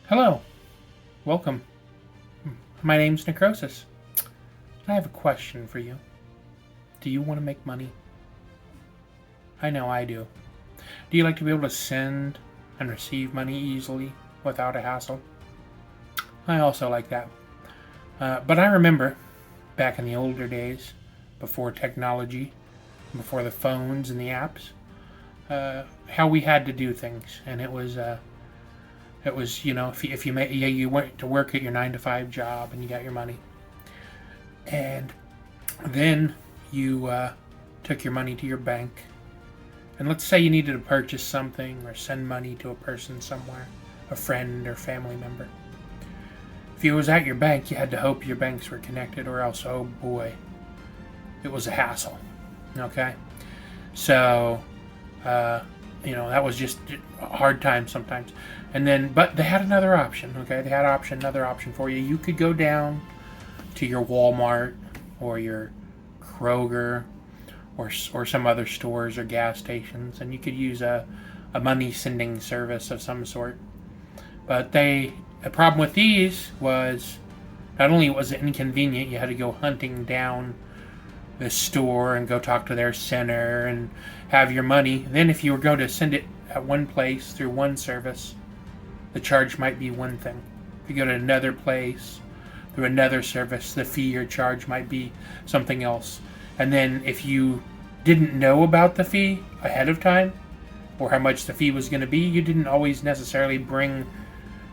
Hello, welcome. My name's Necrosis. I have a question for you. Do you want to make money? I know I do. Do you like to be able to send and receive money easily without a hassle? I also like that. But I remember back in the older days, before technology, before the phones and the apps, how we had to do things, and it was if you went to work at your 9 to 5 job and you got your money, and then you took your money to your bank, and let's say you needed to purchase something or send money to a person somewhere, a friend or family member. If you was at your bank, you had to hope your banks were connected, or else, oh boy, it was a hassle. Okay, so that was just a hard time sometimes. And then, but they had another option. Okay, they had another option for you. You could go down to your Walmart or your Kroger or some other stores or gas stations, and you could use a money sending service of some sort. But the problem with these was not only was it inconvenient, you had to go hunting down the store and go talk to their center and have your money. Then if you were going to send it at one place through one service, the charge might be one thing. If you go to another place through another service, the fee or charge might be something else. And then if you didn't know about the fee ahead of time, or how much the fee was going to be, you didn't always necessarily bring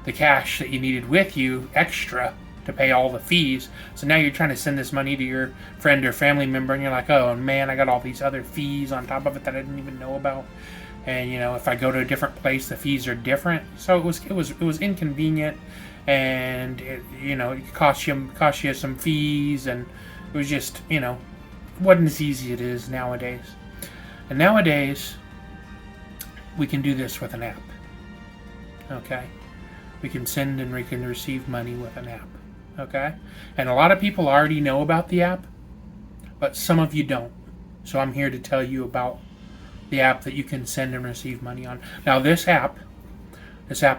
the cash that you needed with you extra to pay all the fees. So now you're trying to send this money to your friend or family member, and you're like, oh man, I got all these other fees on top of it that I didn't even know about. And if I go to a different place, the fees are different. So it was inconvenient, and it cost you some fees, and it was just wasn't as easy as it is nowadays. And nowadays we can do this with an app. Okay, we can send and we can receive money with an app. Okay, and a lot of people already know about the app, but some of you don't. So I'm here to tell you about the app that you can send and receive money on. Now this app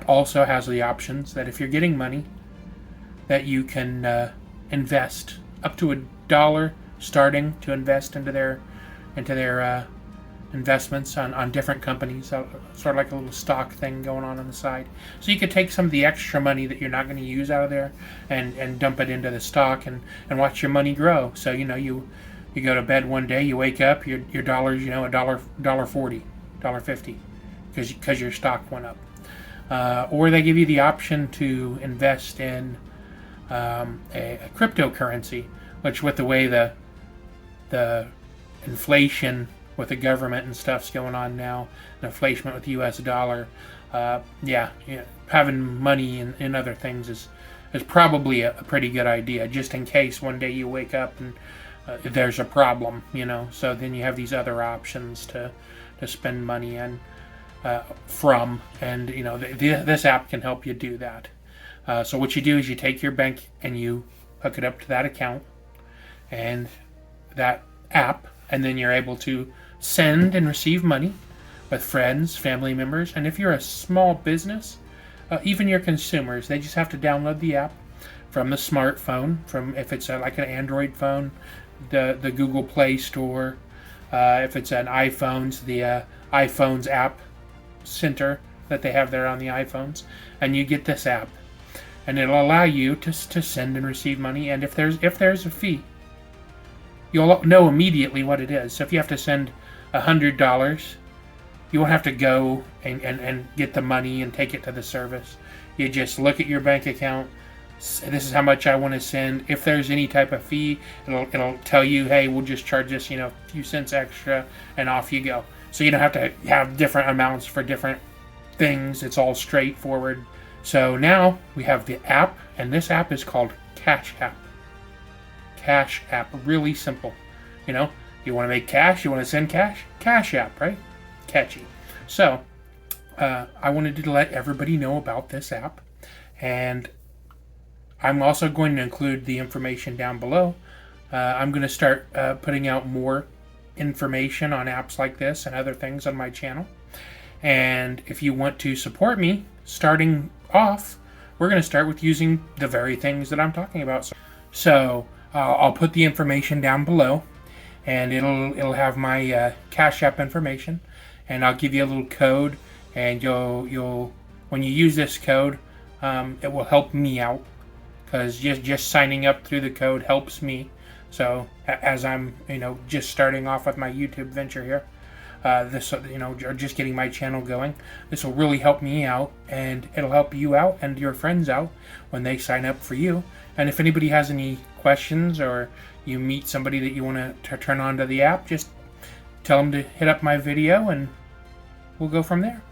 also has the options that if you're getting money, that you can invest up to $1 starting to invest into their investments on different companies, sort of like a little stock thing going on the side. So you could take some of the extra money that you're not going to use out of there and dump it into the stock and watch your money grow. So you go to bed one day, you wake up, your dollars, $1.40, $1.50, because your stock went up. Or they give you the option to invest in a cryptocurrency, which with the way the inflation with the government and stuff's going on now, the inflation with the U.S. dollar, having money in other things is probably a pretty good idea, just in case one day you wake up and there's a problem, so then you have these other options to spend money in from, and this app can help you do that. So what you do is you take your bank and you hook it up to that account and that app, and then you're able to send and receive money with friends, family members, and if you're a small business, even your consumers, they just have to download the app from the smartphone, from if it's like an Android phone, the Google Play Store, if it's an iPhones, the iPhones app center that they have there on the iPhones, and you get this app, and it'll allow you to send and receive money. And if there's a fee, you'll know immediately what it is. So if you have to send $100, you won't have to go and get the money and take it to the service. You just look at your bank account. This is how much I want to send. If there's any type of fee, it'll tell you, hey, we'll just charge this, a few cents extra, and off you go. So you don't have to have different amounts for different things. It's all straightforward. So now we have the app, and this app is called CashAPP. CashAPP, really simple. You want to make cash, you want to send cash, CashAPP, right? Catchy. So I wanted to let everybody know about this app, and I'm also going to include the information down below. I'm going to start putting out more information on apps like this and other things on my channel. And if you want to support me, starting off we're going to start with using the very things that I'm talking about. So I'll put the information down below, and it'll have my Cash App information, and I'll give you a little code, and you'll when you use this code, it will help me out, because just signing up through the code helps me. So as I'm just starting off with my YouTube venture here, this or just getting my channel going, this will really help me out, and it'll help you out and your friends out when they sign up for you. And if anybody has any questions, or you meet somebody that you want to turn on to the app, just tell them to hit up my video and we'll go from there.